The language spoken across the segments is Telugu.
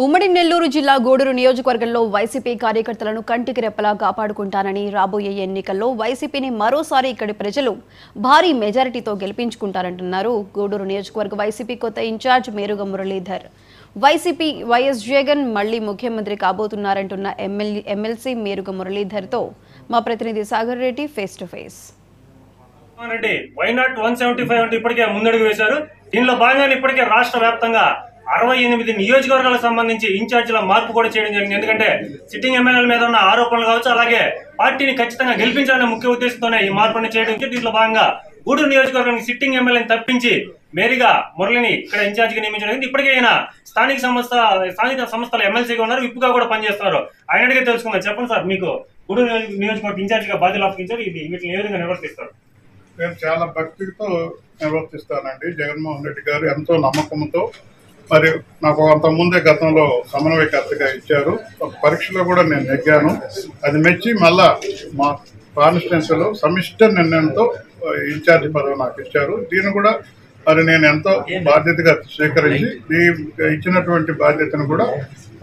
ఉమ్మడి నెల్లూరు జిల్లా గూడూరు నియోజకవర్గంలో వైసీపీ కార్యకర్తలను కంటికి రెప్పలా కాపాడుకుంటానని రాబోయే ఎన్నికల్లో వైసీపీని మరోసారి ఇక్కడి ప్రజలు భారీ మెజారిటీతో గెలిపించుకుంటారంటున్నారు గూడూరు నియోజకవర్గ వైసీపీ కొత్త ఇన్ఛార్జ్ మేరుగ మురళీధర్. వైసీపీ వైఎస్ జగన్ మళ్లీ ముఖ్యమంత్రి కాబోతున్నారంటున్న ఎమ్మెల్సీ మేరుగ మురళీధర్తో మా ప్రతినిధి Sagar Reddy face to face. Why not 175 అంటే ఇప్పటికే ముందడుగు వేశారు. దీనిలో భాగంగా ఇప్పటికే రాష్ట్ర వ్యాప్తంగా 68 నియోజకవర్గాలకు సంబంధించి ఇన్ఛార్జీల మార్పు కూడా చేయడం జరిగింది. ఎందుకంటే సిట్టింగ్ ఎమ్మెల్యేల మీద ఉన్న ఆరోపణలు కావచ్చు, అలాగే పార్టీని ఖచ్చితంగా గెలిపించాలనే ముఖ్య ఉద్దేశంతోనే ఈ మార్పుని చేయడం. దీంట్లో భాగంగా గూడూరు నియోజకవర్గానికి సిట్టింగ్ ఎమ్మెల్యేని తప్పించి మేరీగా మురళిని ఇక్కడ ఇన్ఛార్జిగా నియమించడం. ఇప్పటికే ఆయన స్థానిక సంస్థల ఎమ్మెల్సీగా ఉన్నారు, విప్పుగా కూడా పనిచేస్తున్నారు. ఆయన అడిగే తెలుసుకుందాం. చెప్పండి సార్, మీకు గూడూరు నియోజకవర్గ ఇన్ఛార్జిగా బాధ్యతలు అప్పగించారు, వీటిని ఏ విధంగా నిర్వర్తిస్తారు? నేను చాలా భక్తితో నిర్వర్తిస్తానండి. జగన్మోహన్ రెడ్డి గారు ఎంతో నమ్మకంతో మరి నాకు అంతకుముందే గతంలో సమన్వయకర్తగా ఇచ్చారు. ఒక పరీక్షలో కూడా నేను నెగ్గాను. అది మెచ్చి మళ్ళా మా కాన్స్టిట్యున్సీలో సమిష్ట నిర్ణయంతో ఇన్ఛార్జి పదవి నాకు ఇచ్చారు. దీన్ని కూడా మరి నేను ఎంతో బాధ్యతగా స్వీకరించి ఇచ్చినటువంటి బాధ్యతను కూడా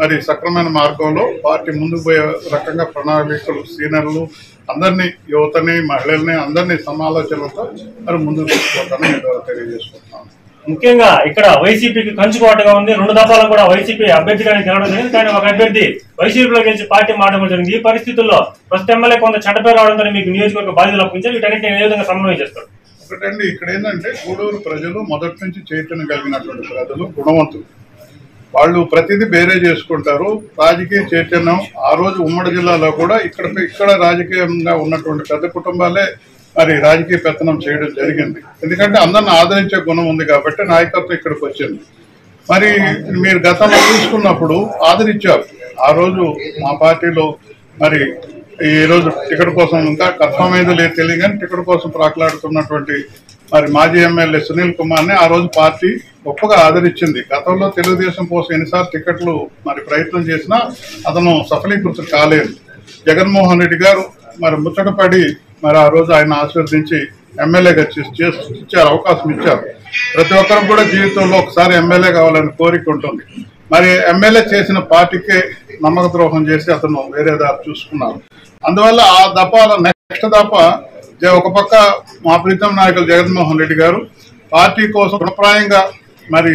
మరి సక్రమైన మార్గంలో పార్టీ ముందుకు పోయే రకంగా ప్రణాళికలు సీనియర్లు అందరినీ, యువతని, మహిళల్ని అందరినీ సమాలోచనలతో మరి ముందుకు తీసుకుంటానని నేను తెలియజేసుకుంటున్నాను. ముఖ్యంగా ఇక్కడ వైసీపీకి కంచుకోటగా ఉంది. 2 దఫాలు కూడా వైసీపీ అభ్యర్థిగా గెలవడం జరిగింది. కానీ ఒక అభ్యర్థి వైసీపీలో గెలిచి పార్టీ మారడం జరిగింది. ఈ పరిస్థితుల్లో ప్రస్తుతం ఎమ్మెల్యే కొంత చెడ్డపేరు రావడంతో మీకు నియోజకవర్గ బాధ్యతలు అప్పగించారు. వీటన్నిటిని ఏ విధంగా సమన్వయం చేస్తారు? ఒకటండి, ఇక్కడ ఏంటంటే గూడూరు ప్రజలు మొదటి నుంచి చైతన్యం కలిగినటువంటి ప్రజలు, గుణవంతులు. వాళ్ళు ప్రతిదీ బేరే చేసుకుంటారు. రాజకీయ చైతన్యం ఆ రోజు ఉమ్మడి జిల్లాలో కూడా ఇక్కడ రాజకీయంగా ఉన్నటువంటి పెద్ద కుటుంబాలే మరి రాజకీయ పెత్తనం చేయడం జరిగింది. ఎందుకంటే అందరిని ఆదరించే గుణం ఉంది కాబట్టి నాయకత్వం ఇక్కడికి వచ్చింది. మరి మీరు గతంలో చూసుకున్నప్పుడు ఆదరించారు. ఆ రోజు మా పార్టీలో మరి ఈ రోజు టికెట్ కోసం ఇంకా కన్ఫర్మ్ అయిందో లేదు తెలియదు, కానీ టికెట్ కోసం ప్రాకులాడుతున్నటువంటి మరి మాజీ ఎమ్మెల్యే సునీల్ కుమార్ని ఆ రోజు పార్టీ గొప్పగా ఆదరించింది. గతంలో తెలుగుదేశం కోసం ఎన్నిసార్లు టికెట్లు మరి ప్రయత్నం చేసినా అతను సఫలీకృతం కాలేదు. జగన్మోహన్ రెడ్డి గారు మరి ముచ్చటపడి మరి ఆ రోజు ఆయన ఆశీర్వదించి ఎమ్మెల్యేగా ఇచ్చారు, అవకాశం ఇచ్చారు. ప్రతి ఒక్కరు కూడా జీవితంలో ఒకసారి ఎమ్మెల్యే కావాలని కోరిక ఉంటుంది. మరి ఎమ్మెల్యే చేసిన పార్టీకే నమ్మక ద్రోహం చేసి అతను వేరే దారి చూసుకున్నారు. అందువల్ల ఆ దఫాల నెక్స్ట్ దఫ ఒక పక్క మా ప్రీతం నాయకులు జగన్మోహన్ రెడ్డి గారు పార్టీ కోసం గుణప్రాయంగా మరి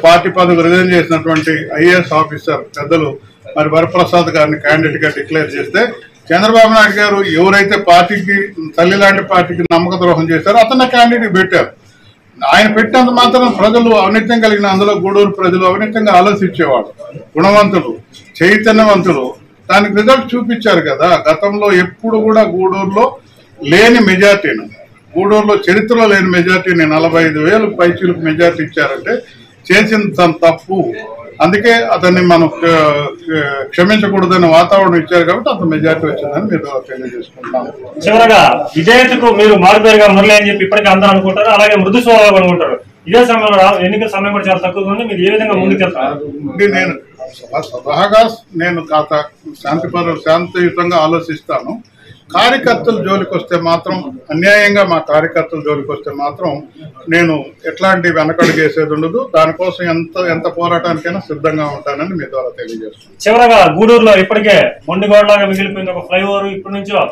పార్టీ పదవి రిజైన్ చేసినటువంటి ఐఏఎస్ ఆఫీసర్ పెద్దలు మరి వరప్రసాద్ గారిని క్యాండిడేట్గా డిక్లేర్ చేస్తే చంద్రబాబు నాయుడు గారు ఎవరైతే పార్టీకి తల్లి లాంటి పార్టీకి నమ్మక ద్రోహం చేశారో అతన్ని క్యాండిడేట్ పెట్టారు. ఆయన పెట్టినంత మాత్రం ప్రజలు అవినీత్యం కలిగిన, అందులో గూడూరు ప్రజలు అవినీత్యంగా ఆలోచించేవాడు. గుణవంతులు, చైతన్యవంతులు, దానికి రిజల్ట్ చూపించారు కదా. గతంలో ఎప్పుడు కూడా గూడూరులో లేని మెజార్టీని, గూడూరులో చరిత్రలో లేని మెజార్టీని 45,000 పైచీలకు మెజార్టీ ఇచ్చారంటే చేసిన తప్పు. అందుకే అతన్ని మనం క్షమించకూడదని వాతావరణం ఇచ్చారు కాబట్టి అంత మెజార్టీ వచ్చిందని మీరు తెలియజేసుకుంటాం. చివరగా విజేతకు మీరు మారుపేరుగా మురళి అని చెప్పి ఇప్పటికీ అందరూ అనుకుంటారు, అలాగే మృదు స్వభావం అనుకుంటారు. ఇదే సమయంలో ఎన్నికల సమయం కూడా చాలా తక్కువగా ఉంది. మీరు ఏ విధంగా ముందుకెళ్తారు? నేను సలహాగా నేను శాంతియుతంగా ఆలోచిస్తాను. కార్యకర్తల జోలికి వస్తే మాత్రం, అన్యాయంగా మా కార్యకర్తల జోలికి వస్తే మాత్రం నేను ఎట్లాంటి వెనకడుగేసేది ఉండదు. దానికోసం ఎంత పోరాటానికైనా సిద్ధంగా ఉంటానని మీ ద్వారా తెలియజేస్తాను. చివరగా గూడూరులో ఇప్పటికే మొండిగోడలాగా మిగిలిపోయింది ఒక ఫ్లైఓవర్. ఇప్పటి నుంచో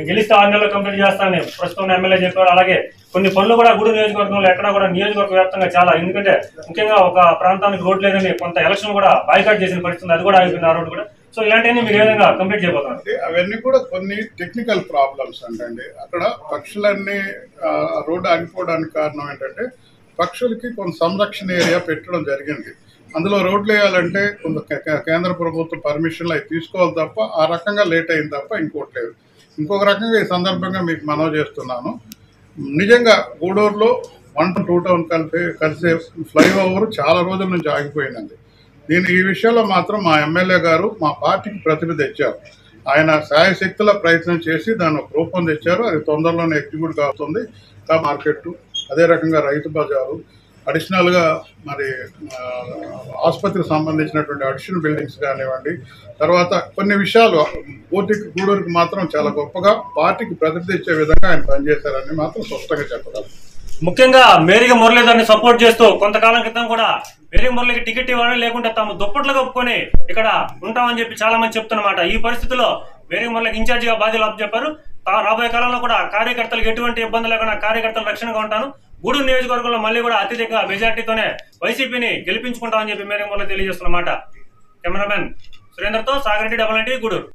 గెలిస్తే 6 నెలలు కంప్లీట్ చేస్తానని ప్రస్తుతం ఎమ్మెల్యే చెప్పారు. అలాగే కొన్ని పనులు కూడా గూడూరు నియోజకవర్గంలో ఎక్కడా కూడా నియోజకవర్గ వ్యాప్తంగా చాలా, ఎందుకంటే ముఖ్యంగా ఒక ప్రాంతానికి రోడ్ లేదని కొంత ఎలక్షన్ కూడా బాయ్కాట్ చేసిన పరిస్థితి, అది కూడా అయిపోయింది ఆ రోడ్డు కూడా. సో ఇలాంటివన్నీ మీరు ఏ విధంగా కంప్లీట్ చేయబోతున్నారు? అవన్నీ కూడా కొన్ని టెక్నికల్ ప్రాబ్లమ్స్ అండి. అక్కడ పక్షులన్నీ రోడ్డు ఆగిపోవడానికి కారణం ఏంటంటే పక్షులకి కొంత సంరక్షణ ఏరియా పెట్టడం జరిగింది. అందులో రోడ్లు వేయాలంటే కొంత కేంద్ర ప్రభుత్వం పర్మిషన్లు అవి తీసుకోవాలి తప్ప, ఆ రకంగా లేట్ అయింది తప్ప ఇంకోటి లేదు. ఇంకొక రకంగా ఈ సందర్భంగా మీకు మనవి చేస్తున్నాను, నిజంగా గూడూరులో 1 to 2 టౌన్ కలిసే ఫ్లైఓవర్ చాలా రోజుల నుంచి ఆగిపోయిందండి. ఈ విషయంలో మాత్రం మా ఎమ్మెల్యే గారు మా పార్టీకి ప్రతిభ తెచ్చారు. ఆయన శాయశక్తుల ప్రయత్నం చేసి దాన్ని ఒక రూపం తెచ్చారు. అది తొందరలోనే ఎగ్జిక్యూట్ అవుతుంది. మార్కెట్, అదే రకంగా రైతు బజారు, అడిషనల్గా మరి ఆసుపత్రికి సంబంధించినటువంటి అడిషనల్ బిల్డింగ్స్ కానివ్వండి, తర్వాత కొన్ని విషయాలు గూడూరుకి మాత్రం చాలా గొప్పగా పార్టీకి ప్రతిభ తెచ్చే విధంగా ఆయన పనిచేశారని మాత్రం స్పష్టంగా చెప్పగలరు. ముఖ్యంగా మేరీగ మురళీధర్ని సపోర్ట్ చేస్తూ కొంతకాలం క్రితం కూడా వేరే మురళికి టికెట్ ఇవ్వాలని, లేకుంటే తాము దుప్పట్లు కప్పుకొని ఇక్కడ ఉంటామని చెప్పి చాలా మంది చెప్తున్నమాట. ఈ పరిస్థితుల్లో వేరే మురళికి ఇన్ఛార్జిగా బాధ్యతలు అప్పచెప్పారు. రాబోయే కాలంలో కూడా కార్యకర్తలకు ఎటువంటి ఇబ్బంది లేకుండా కార్యకర్తలు రక్షణగా ఉంటాను, గూడూరు నియోజకవర్గంలో మళ్ళీ కూడా అత్యధిక మెజార్టీతోనే వైసీపీని గెలిపించుకుంటామని చెప్పి మేరే మురళి తెలియజేస్తున్నమాట. కెమెరామెన్ సురేందర్తో సాగర్ రెడ్డి, డబల్ 9 గూడూరు.